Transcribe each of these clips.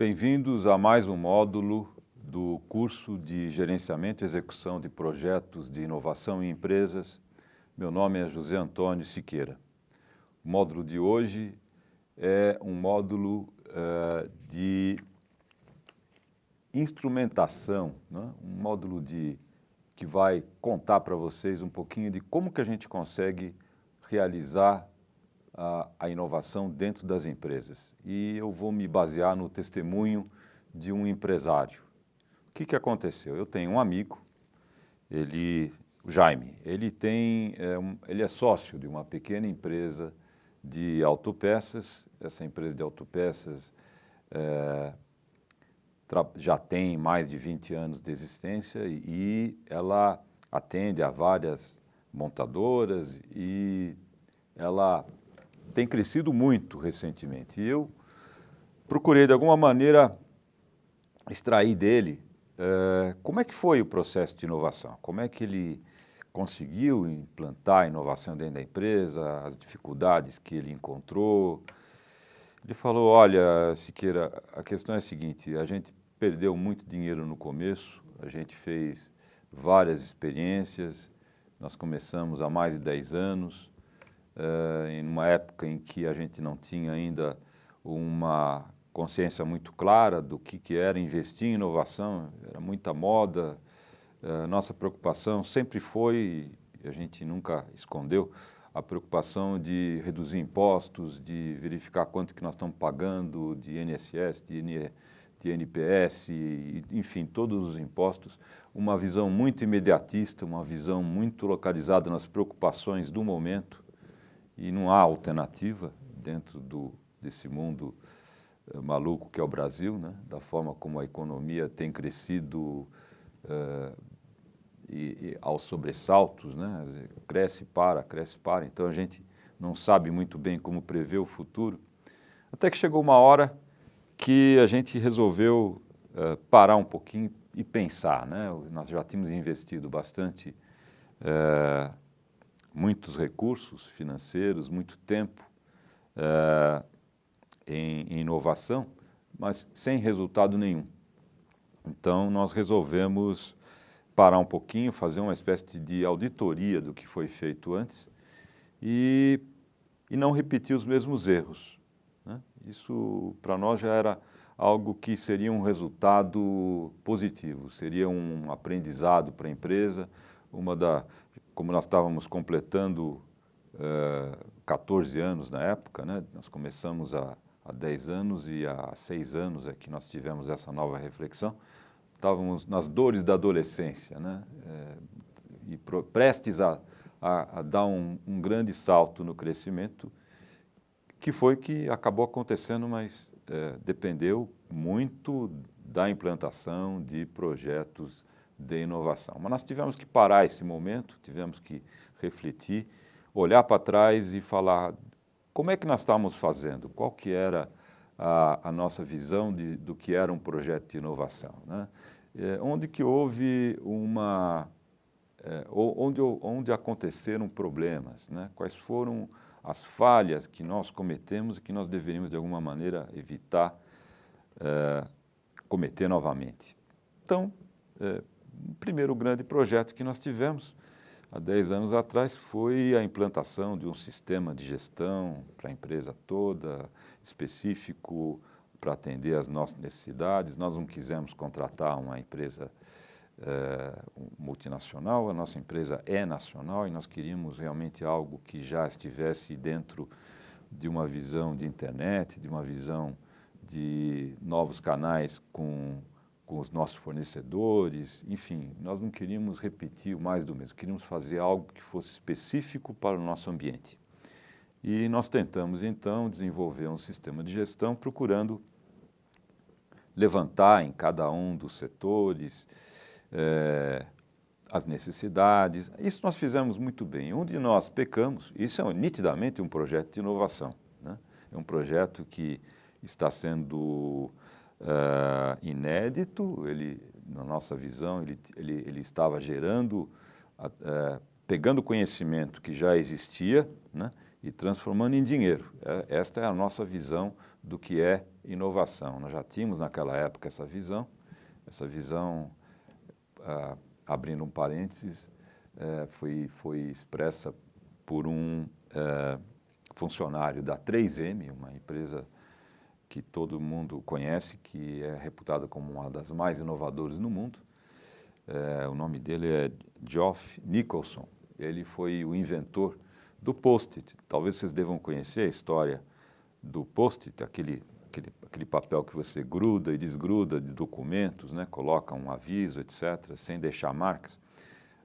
Bem-vindos a mais um módulo do curso de Gerenciamento e Execução de Projetos de Inovação em Empresas. Meu nome é José Antônio Siqueira. O módulo de hoje é um módulo de instrumentação, né? Um módulo que vai contar para vocês um pouquinho de como que a gente consegue realizar a inovação dentro das empresas. E eu vou me basear no testemunho de um empresário. O que aconteceu? Eu tenho um amigo, o Jaime, ele é sócio de uma pequena empresa de autopeças. Essa empresa de autopeças já tem mais de 20 anos de existência e ela atende a várias montadoras e ela tem crescido muito recentemente. E eu procurei, de alguma maneira, extrair dele como é que foi o processo de inovação, como é que ele conseguiu implantar a inovação dentro da empresa, as dificuldades que ele encontrou. Ele falou: olha, Siqueira, a questão é a seguinte, a gente perdeu muito dinheiro no começo, a gente fez várias experiências, nós começamos há mais de 10 anos, em uma época em que a gente não tinha ainda uma consciência muito clara do que era investir em inovação, era muita moda. Nossa preocupação sempre foi, e a gente nunca escondeu, a preocupação de reduzir impostos, de verificar quanto que nós estamos pagando de INSS, de NPS, enfim, todos os impostos. Uma visão muito imediatista, uma visão muito localizada nas preocupações do momento. E não há alternativa dentro desse mundo maluco que é o Brasil, né? Da forma como a economia tem crescido e aos sobressaltos, né? Cresce e para. Então a gente não sabe muito bem como prever o futuro. Até que chegou uma hora que a gente resolveu parar um pouquinho e pensar, né? Nós já tínhamos investido bastante muitos recursos financeiros, muito tempo em inovação, mas sem resultado nenhum. Então, nós resolvemos parar um pouquinho, fazer uma espécie de auditoria do que foi feito antes e não repetir os mesmos erros, né? Isso, para nós, já era algo que seria um resultado positivo, seria um aprendizado para a empresa, como nós estávamos completando 14 anos na época, né? Nós começamos há 10 anos e há 6 anos é que nós tivemos essa nova reflexão. Estávamos nas dores da adolescência, né? E prestes a dar um grande salto no crescimento, que foi que acabou acontecendo, mas dependeu muito da implantação de projetos de inovação. Mas nós tivemos que parar esse momento, tivemos que refletir, olhar para trás e falar como é que nós estávamos fazendo, qual que era a nossa visão do que era um projeto de inovação, né? Onde que houve onde aconteceram problemas, né? Quais foram as falhas que nós cometemos e que nós deveríamos, de alguma maneira, evitar cometer novamente. Então, o primeiro grande projeto que nós tivemos há 10 anos atrás foi a implantação de um sistema de gestão para a empresa toda, específico para atender às nossas necessidades. Nós não quisemos contratar uma empresa multinacional, a nossa empresa é nacional e nós queríamos realmente algo que já estivesse dentro de uma visão de internet, de uma visão de novos canais com os nossos fornecedores, enfim, nós não queríamos repetir o mais do mesmo, queríamos fazer algo que fosse específico para o nosso ambiente. E nós tentamos, então, desenvolver um sistema de gestão procurando levantar em cada um dos setores as necessidades. Isso nós fizemos muito bem. Onde nós pecamos, isso é nitidamente um projeto de inovação, né? É um projeto que está sendo inédito, na nossa visão, ele estava gerando, pegando conhecimento que já existia, né? e transformando em dinheiro. Esta é a nossa visão do que é inovação. Nós já tínhamos naquela época essa visão, abrindo um parênteses, foi expressa por um funcionário da 3M, uma empresa que todo mundo conhece, que é reputada como uma das mais inovadoras no mundo. O nome dele é Geoff Nicholson. Ele foi o inventor do Post-it. Talvez vocês devam conhecer a história do Post-it, aquele papel que você gruda e desgruda de documentos, né? Coloca um aviso, etc., sem deixar marcas.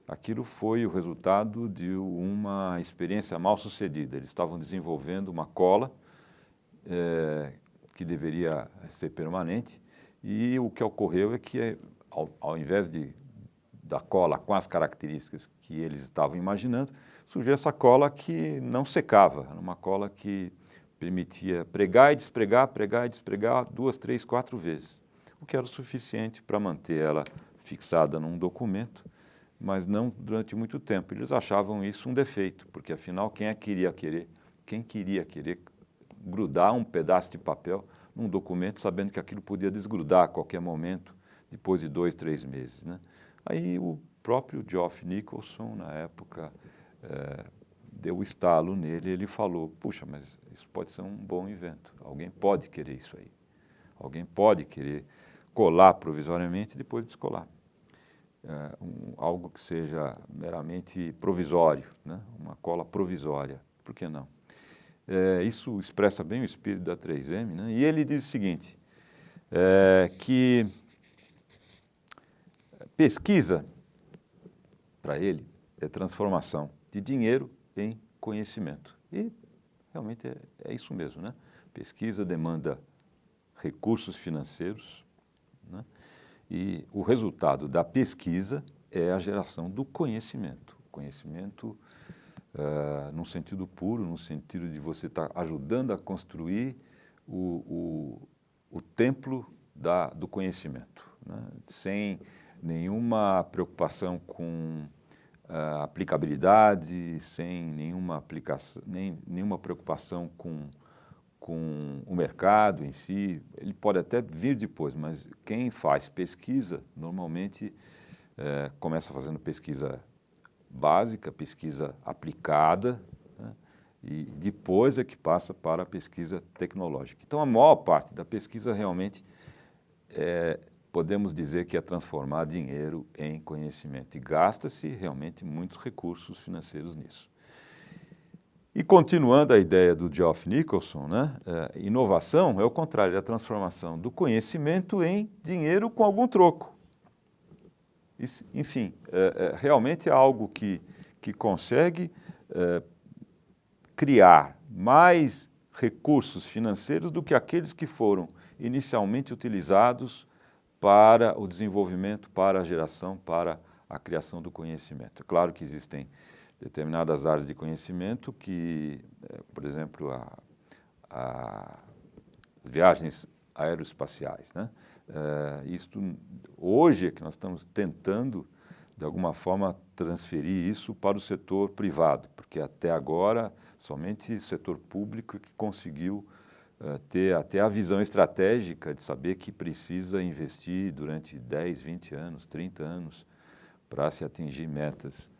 Aquilo foi o resultado de uma experiência mal sucedida. Eles estavam desenvolvendo uma cola que deveria ser permanente, e o que ocorreu é que, ao invés da cola com as características que eles estavam imaginando, surgiu essa cola que não secava, era uma cola que permitia pregar e despregar 2, 3, 4 vezes, o que era o suficiente para manter ela fixada num documento, mas não durante muito tempo. Eles achavam isso um defeito, porque afinal quem queria querer grudar um pedaço de papel num documento sabendo que aquilo podia desgrudar a qualquer momento, depois de 2, 3 meses, né? Aí o próprio Geoff Nicholson, na época, deu o estalo nele, e ele falou, puxa, mas isso pode ser um bom invento, alguém pode querer isso aí, alguém pode querer colar provisoriamente e depois descolar. Algo que seja meramente provisório, né? Uma cola provisória, por que não? Isso expressa bem o espírito da 3M, né? E ele diz o seguinte, que pesquisa, para ele, é transformação de dinheiro em conhecimento. E realmente é isso mesmo, né? Pesquisa demanda recursos financeiros, né? E o resultado da pesquisa é a geração do conhecimento. Conhecimento num sentido puro, no sentido de você estar ajudando a construir o templo do conhecimento, né? Sem nenhuma preocupação com aplicabilidade, sem nenhuma preocupação com o mercado em si. Ele pode até vir depois, mas quem faz pesquisa, normalmente começa fazendo pesquisa básica, pesquisa aplicada, né? E depois é que passa para a pesquisa tecnológica. Então, a maior parte da pesquisa realmente podemos dizer que é transformar dinheiro em conhecimento, e gasta-se realmente muitos recursos financeiros nisso. E continuando a ideia do Geoff Nicholson, né, inovação é o contrário, é a transformação do conhecimento em dinheiro com algum troco. Isso, enfim, realmente é algo que consegue criar mais recursos financeiros do que aqueles que foram inicialmente utilizados para o desenvolvimento, para a geração, para a criação do conhecimento. É claro que existem determinadas áreas de conhecimento que, por exemplo, as viagens aeroespaciais, né? Hoje é que nós estamos tentando, de alguma forma, transferir isso para o setor privado, porque até agora somente o setor público que conseguiu ter até a visão estratégica de saber que precisa investir durante 10, 20 anos, 30 anos para se atingir metas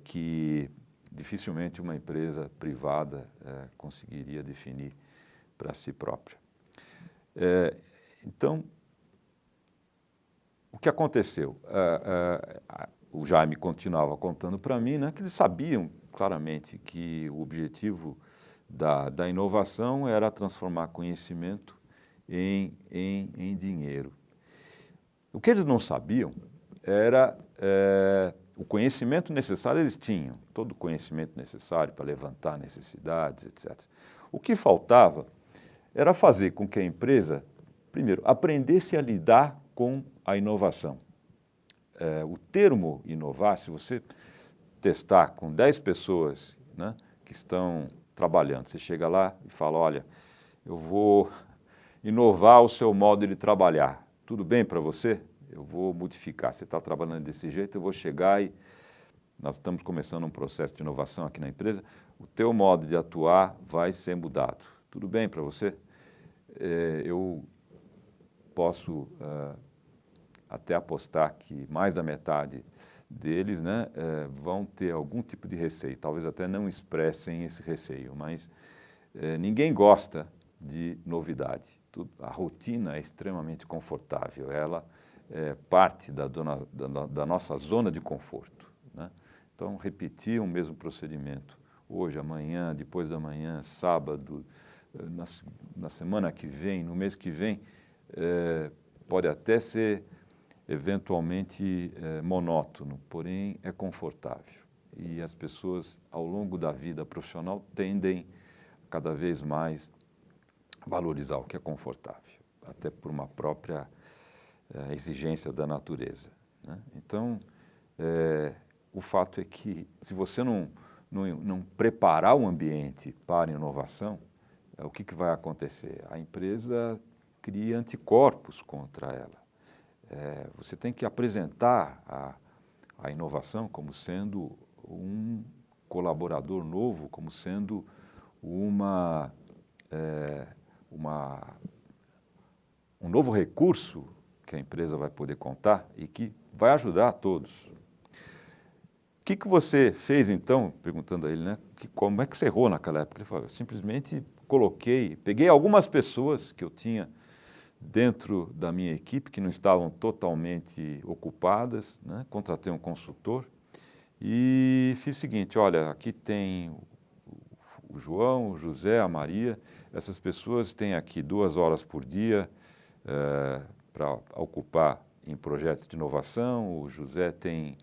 que dificilmente uma empresa privada conseguiria definir para si própria. Então, o que aconteceu? O Jaime continuava contando para mim, né, que eles sabiam claramente que o objetivo da inovação era transformar conhecimento em dinheiro. O que eles não sabiam era o conhecimento necessário. Eles tinham todo o conhecimento necessário para levantar necessidades, etc. O que faltava era fazer com que a empresa, primeiro, aprendesse a lidar com a inovação. O termo inovar, se você testar com 10 pessoas, né, que estão trabalhando, você chega lá e fala, olha, eu vou inovar o seu modo de trabalhar, tudo bem para você? Eu vou modificar, você está trabalhando desse jeito, eu vou chegar e nós estamos começando um processo de inovação aqui na empresa, o teu modo de atuar vai ser mudado. Tudo bem para você? Eu posso até apostar que mais da metade deles, né, vão ter algum tipo de receio, talvez até não expressem esse receio, mas ninguém gosta de novidade. A rotina é extremamente confortável, ela é parte da nossa zona de conforto, né? Então, repetir o mesmo procedimento hoje, amanhã, depois da manhã, sábado, na semana que vem, no mês que vem, pode até ser eventualmente monótono, porém é confortável. E as pessoas, ao longo da vida profissional, tendem cada vez mais a valorizar o que é confortável, até por uma própria exigência da natureza, né? Então, o fato é que, se você não preparar o ambiente para a inovação, o que vai acontecer? A empresa cria anticorpos contra ela. Você tem que apresentar a inovação como sendo um colaborador novo, como sendo um novo recurso que a empresa vai poder contar e que vai ajudar a todos. O que você fez então, perguntando a ele, né? Como é que você errou naquela época? Ele falou, eu simplesmente peguei algumas pessoas que eu tinha dentro da minha equipe, que não estavam totalmente ocupadas, né? Contratei um consultor e fiz o seguinte, olha, aqui tem o João, o José, a Maria, essas pessoas têm aqui 2 horas por dia para ocupar em projetos de inovação, o José tem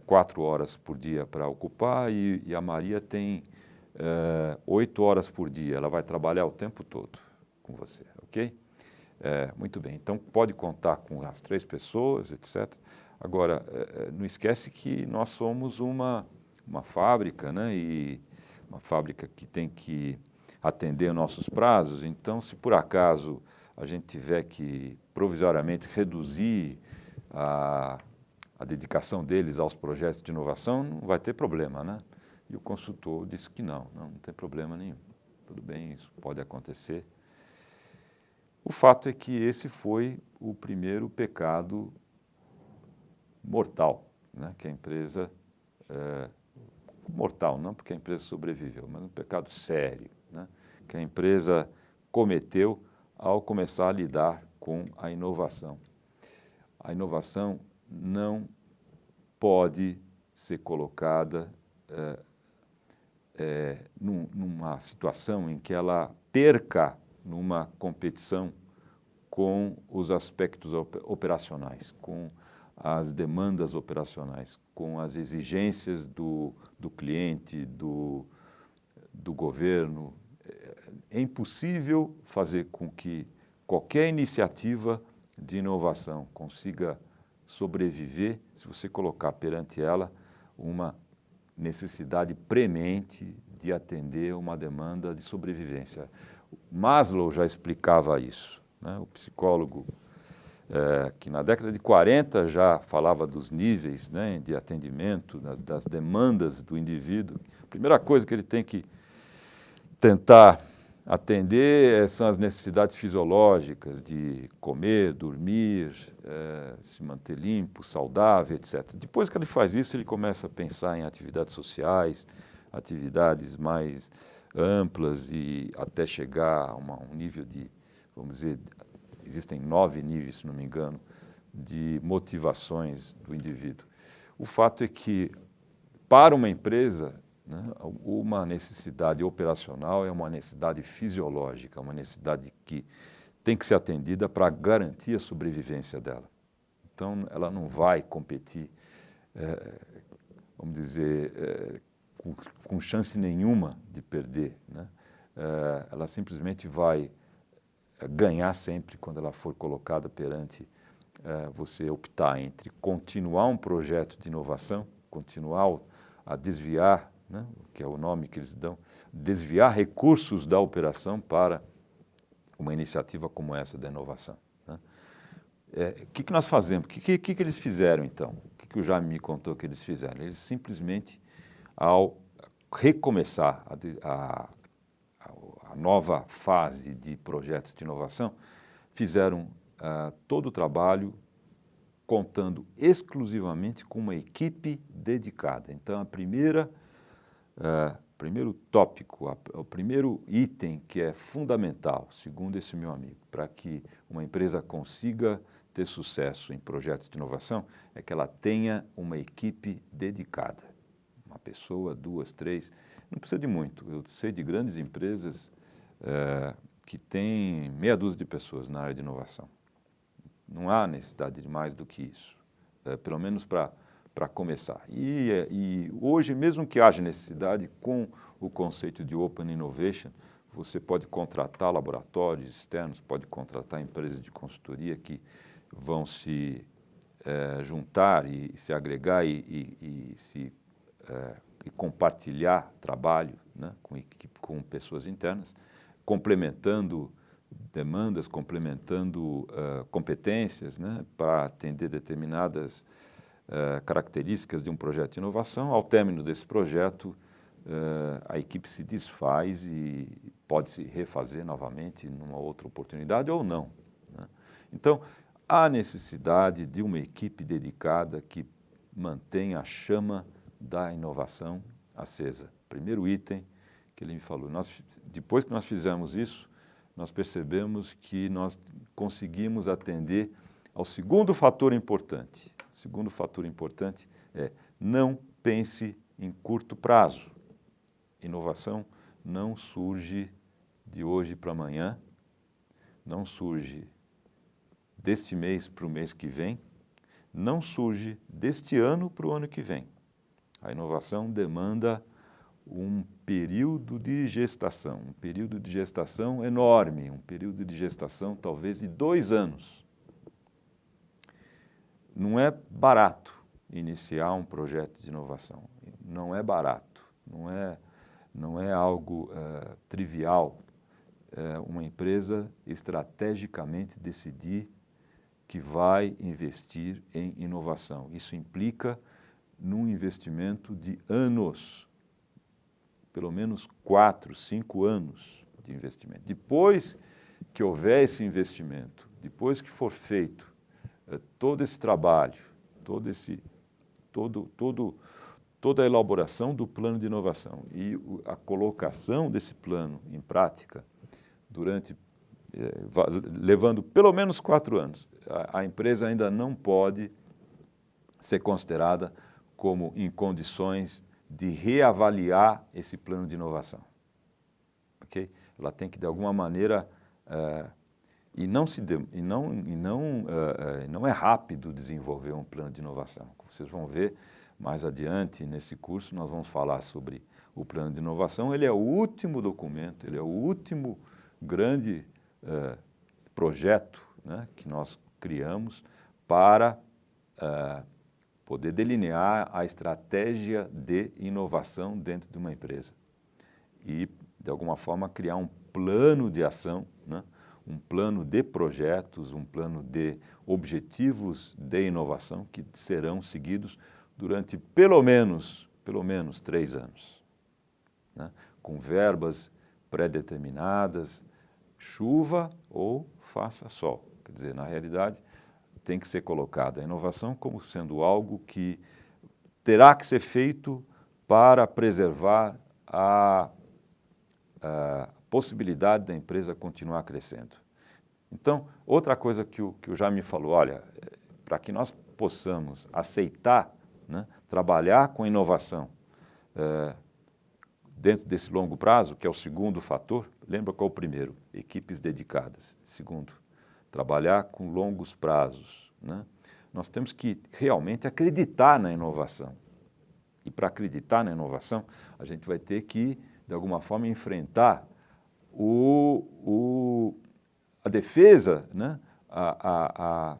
4 horas por dia para ocupar e a Maria tem 8 horas por dia, ela vai trabalhar o tempo todo com você, ok? Muito bem, então pode contar com as 3 pessoas, etc. Agora, não esquece que nós somos uma fábrica, né? E uma fábrica que tem que atender nossos prazos, então se por acaso a gente tiver que provisoriamente reduzir a dedicação deles aos projetos de inovação, não vai ter problema, né? E o consultor disse que não tem problema nenhum. Tudo bem, isso pode acontecer. O fato é que esse foi o primeiro pecado mortal, né, que a empresa... mortal, não porque a empresa sobreviveu, mas um pecado sério, né, que a empresa cometeu ao começar a lidar com a inovação. A inovação não pode ser colocada numa situação em que ela perca numa competição com os aspectos operacionais, com as demandas operacionais, com as exigências do cliente, do governo. É impossível fazer com que qualquer iniciativa de inovação consiga sobreviver se você colocar perante ela uma necessidade premente de atender uma demanda de sobrevivência. Maslow já explicava isso, né? O psicólogo que na década de 40 já falava dos níveis, né, de atendimento, das demandas do indivíduo. A primeira coisa que ele tem que tentar atender são as necessidades fisiológicas de comer, dormir, se manter limpo, saudável, etc. Depois que ele faz isso, ele começa a pensar em atividades sociais, atividades mais amplas e até chegar a um nível de, vamos dizer, existem 9 níveis, se não me engano, de motivações do indivíduo. O fato é que, para uma empresa, né, uma necessidade operacional é uma necessidade fisiológica, uma necessidade que tem que ser atendida para garantir a sobrevivência dela. Então, ela não vai competir, vamos dizer, com chance nenhuma de perder, né? Ela simplesmente vai ganhar sempre quando ela for colocada perante você optar entre continuar um projeto de inovação, continuar a desviar, né, que é o nome que eles dão, desviar recursos da operação para uma iniciativa como essa da inovação, né? O que nós fazemos? O que eles fizeram então? O que o Jaime me contou que eles fizeram? Eles simplesmente, ao recomeçar a nova fase de projetos de inovação, fizeram todo o trabalho contando exclusivamente com uma equipe dedicada. Então, primeiro tópico, o primeiro item que é fundamental, segundo esse meu amigo, para que uma empresa consiga ter sucesso em projetos de inovação, é que ela tenha uma equipe dedicada. Uma pessoa, 2, 3, não precisa de muito. Eu sei de grandes empresas que têm meia dúzia de pessoas na área de inovação. Não há necessidade de mais do que isso, pelo menos para começar. E hoje, mesmo que haja necessidade, com o conceito de Open Innovation, você pode contratar laboratórios externos, pode contratar empresas de consultoria que vão se juntar e se agregar e compartilhar trabalho, né, com pessoas internas, complementando demandas, complementando competências, né, para atender determinadas características de um projeto de inovação. Ao término desse projeto, a equipe se desfaz e pode se refazer novamente numa outra oportunidade ou não, né? Então, há necessidade de uma equipe dedicada que mantenha a chama da inovação acesa. Primeiro item que ele me falou. Depois que nós fizemos isso, nós percebemos que nós conseguimos atender ao segundo fator importante. O segundo fator importante é: não pense em curto prazo. Inovação não surge de hoje para amanhã, não surge deste mês para o mês que vem, não surge deste ano para o ano que vem. A inovação demanda um período de gestação enorme, um período de gestação talvez de 2 anos. Não é barato iniciar um projeto de inovação, não é barato, não é algo trivial. Uma empresa estrategicamente decidir que vai investir em inovação. Isso implica num investimento de anos, pelo menos 4, 5 anos de investimento. Depois que houver esse investimento, depois que for feito todo esse trabalho, toda a elaboração do plano de inovação e a colocação desse plano em prática levando pelo menos 4 anos, a empresa ainda não pode ser considerada como em condições de reavaliar esse plano de inovação. Okay? Ela tem que, de alguma maneira, não é rápido desenvolver um plano de inovação. Vocês vão ver mais adiante nesse curso, nós vamos falar sobre o plano de inovação. Ele é o último documento, ele é o último grande projeto, né, que nós criamos para poder delinear a estratégia de inovação dentro de uma empresa e, de alguma forma, criar um plano de ação, né, um plano de projetos, um plano de objetivos de inovação que serão seguidos durante pelo menos 3 anos, né, com verbas pré-determinadas, chuva ou faça sol. Quer dizer, na realidade, tem que ser colocada a inovação como sendo algo que terá que ser feito para preservar a possibilidade da empresa continuar crescendo. Então, outra coisa que o Jaime me falou, olha, para que nós possamos aceitar, né, trabalhar com inovação dentro desse longo prazo, que é o segundo fator, lembra qual é o primeiro? Equipes dedicadas. Segundo, trabalhar com longos prazos, né? Nós temos que realmente acreditar na inovação. E para acreditar na inovação, a gente vai ter que, de alguma forma, enfrentar a defesa, né? A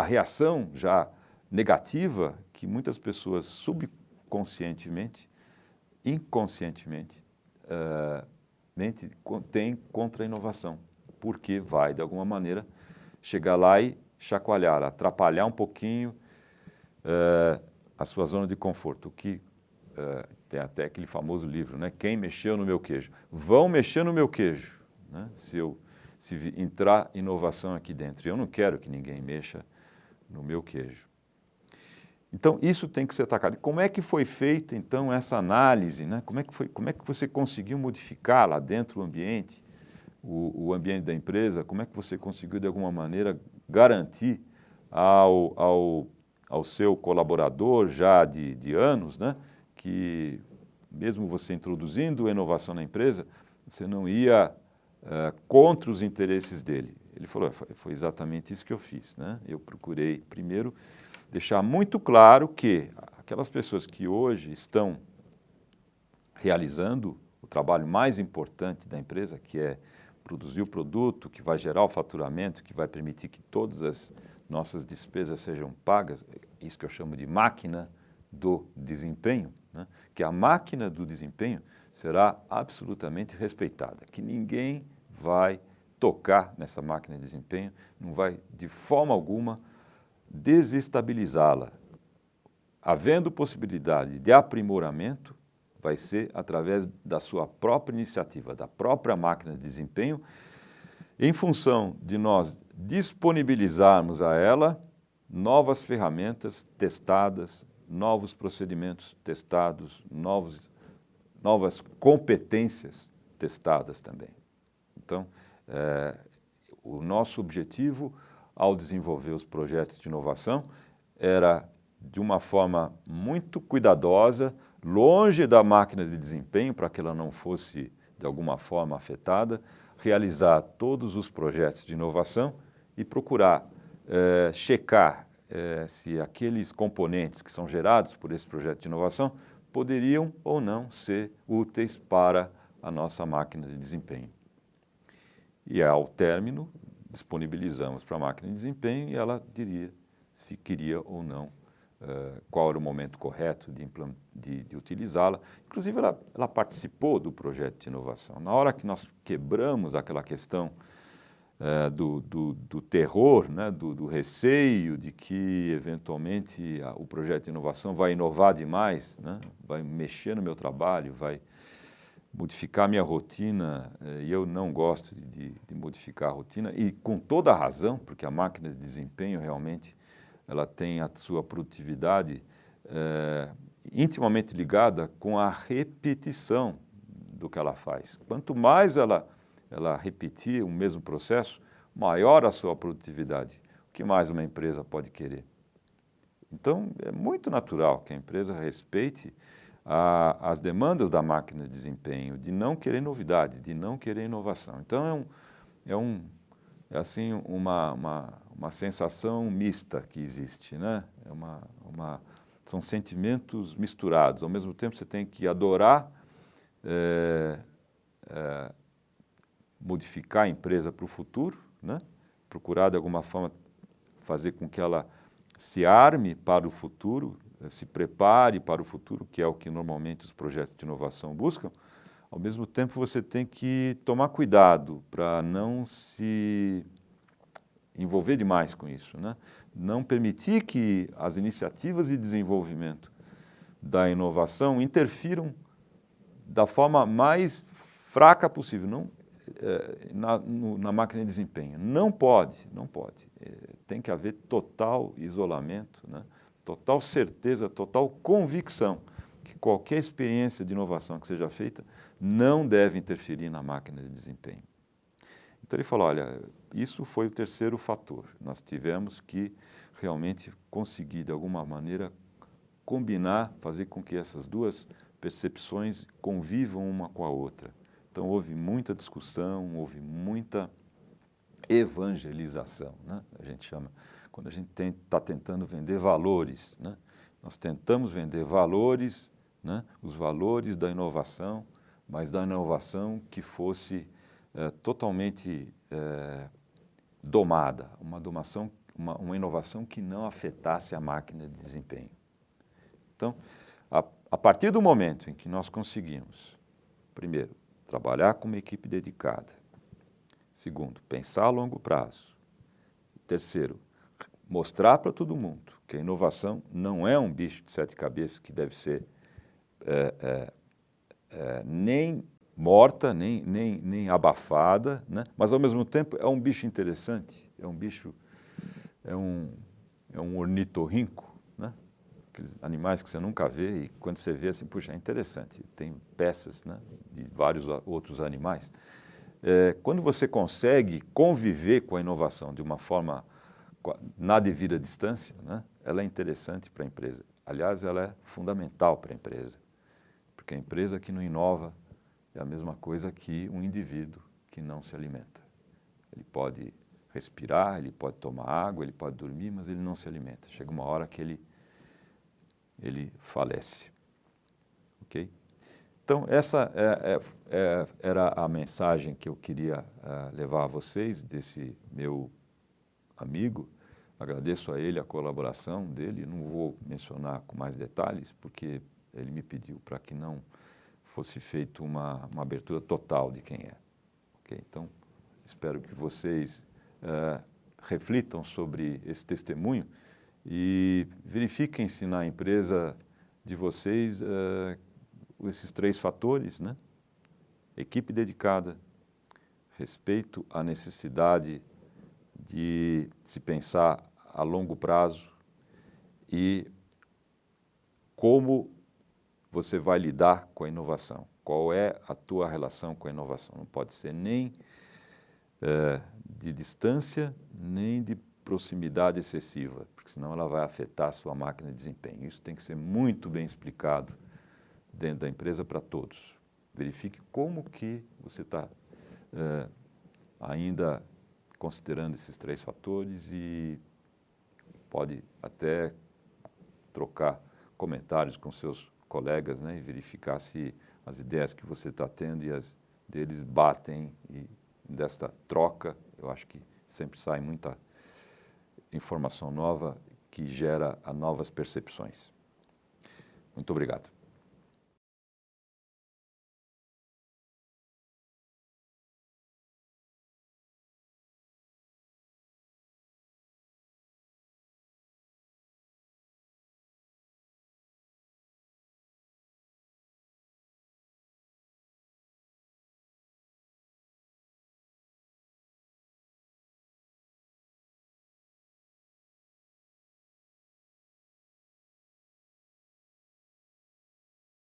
reação já negativa que muitas pessoas subconscientemente, inconscientemente, têm contra a inovação, porque vai, de alguma maneira, chegar lá e chacoalhar, atrapalhar um pouquinho, a sua zona de conforto. O que tem até aquele famoso livro, né? Quem mexeu no meu queijo? Vão mexer no meu queijo, né? Se entrar inovação aqui dentro. Eu não quero que ninguém mexa no meu queijo. Então, isso tem que ser atacado. E como é que foi feita, então, essa análise, né? Como é que você conseguiu modificar lá dentro o ambiente da empresa? Como é que você conseguiu, de alguma maneira, garantir ao seu colaborador já de anos, né? Que, mesmo você introduzindo a inovação na empresa, você não ia contra os interesses dele. Ele falou, foi exatamente isso que eu fiz, né? Eu procurei, primeiro, deixar muito claro que aquelas pessoas que hoje estão realizando o trabalho mais importante da empresa, que é produzir o produto, que vai gerar o faturamento, que vai permitir que todas as nossas despesas sejam pagas, isso que eu chamo de máquina do desempenho, né? Que a máquina do desempenho será absolutamente respeitada, que ninguém vai tocar nessa máquina de desempenho, não vai de forma alguma desestabilizá-la. Havendo possibilidade de aprimoramento, vai ser através da sua própria iniciativa, da própria máquina de desempenho, em função de nós disponibilizarmos a ela novas ferramentas testadas, novos procedimentos testados, novas competências testadas também. Então, o nosso objetivo ao desenvolver os projetos de inovação era, de uma forma muito cuidadosa, longe da máquina de desempenho, para que ela não fosse, de alguma forma, afetada, realizar todos os projetos de inovação e procurar checar se aqueles componentes que são gerados por esse projeto de inovação poderiam ou não ser úteis para a nossa máquina de desempenho. E ao término, disponibilizamos para a máquina de desempenho e ela diria se queria ou não, qual era o momento correto de utilizá-la. Inclusive, ela participou do projeto de inovação. Na hora que nós quebramos aquela questão do terror, né, do receio de que, eventualmente, o projeto de inovação vai inovar demais, né, vai mexer no meu trabalho, vai modificar a minha rotina, e eu não gosto de modificar a rotina, e com toda a razão, porque a máquina de desempenho realmente ela tem a sua produtividade intimamente ligada com a repetição do que ela faz. Quanto mais ela repetir o mesmo processo, maior a sua produtividade. O que mais uma empresa pode querer? Então, é muito natural que a empresa respeite as demandas da máquina de desempenho, de não querer novidade, de não querer inovação. Então, é assim uma sensação mista que existe, né? São sentimentos misturados. Ao mesmo tempo, você tem que adorar modificar a empresa para o futuro, né? Procurar, de alguma forma, fazer com que ela se arme para o futuro, se prepare para o futuro, que é o que normalmente os projetos de inovação buscam. Ao mesmo tempo, você tem que tomar cuidado para não se envolver demais com isso, né? Não permitir que as iniciativas de desenvolvimento da inovação interfiram da forma mais fraca possível, não, na máquina de desempenho. Não pode. Tem que haver total isolamento, né? Total certeza, total convicção que qualquer experiência de inovação que seja feita não deve interferir na máquina de desempenho. Então ele falou, olha, isso foi o terceiro fator. Nós tivemos que realmente conseguir, de alguma maneira, combinar, fazer com que essas duas percepções convivam uma com a outra. Então houve muita discussão, houve muita evangelização, né? A gente chama, quando a gente está tentando vender valores, né? Nós tentamos vender valores, né? Os valores da inovação, mas da inovação que fosse totalmente domada, uma inovação que não afetasse a máquina de desempenho. Então, a partir do momento em que nós conseguimos, primeiro, trabalhar com uma equipe dedicada, segundo, pensar a longo prazo, terceiro, mostrar para todo mundo que a inovação não é um bicho de 7 cabeças que deve ser nem morta, nem abafada, né? Mas, ao mesmo tempo, é um bicho interessante, é um ornitorrinco, né? Aqueles animais que você nunca vê e quando você vê assim, puxa, é interessante, tem peças, né, de vários outros animais. Quando você consegue conviver com a inovação de uma forma na devida distância, né, ela é interessante para a empresa. Aliás, ela é fundamental para a empresa, porque a empresa que não inova é a mesma coisa que um indivíduo que não se alimenta. Ele pode respirar, ele pode tomar água, ele pode dormir, mas ele não se alimenta. Chega uma hora que ele falece. Ok? Então, essa era a mensagem que eu queria levar a vocês, desse meu amigo. Agradeço a ele a colaboração dele. Não vou mencionar com mais detalhes, porque ele me pediu para que não fosse feita uma abertura total de quem é. Okay? Então, espero que vocês reflitam sobre esse testemunho e verifiquem se na empresa de vocês esses 3 fatores, né? Equipe dedicada, respeito à necessidade de se pensar a longo prazo e como você vai lidar com a inovação. Qual é a tua relação com a inovação? Não pode ser nem de distância, nem de proximidade excessiva, porque senão ela vai afetar a sua máquina de desempenho. Isso tem que ser muito bem explicado dentro da empresa para todos. Verifique como que você está ainda considerando esses 3 fatores e pode até trocar comentários com seus colegas, né, e verificar se as ideias que você está tendo e as deles batem, e desta troca eu acho que sempre sai muita informação nova que gera novas percepções. Muito obrigado.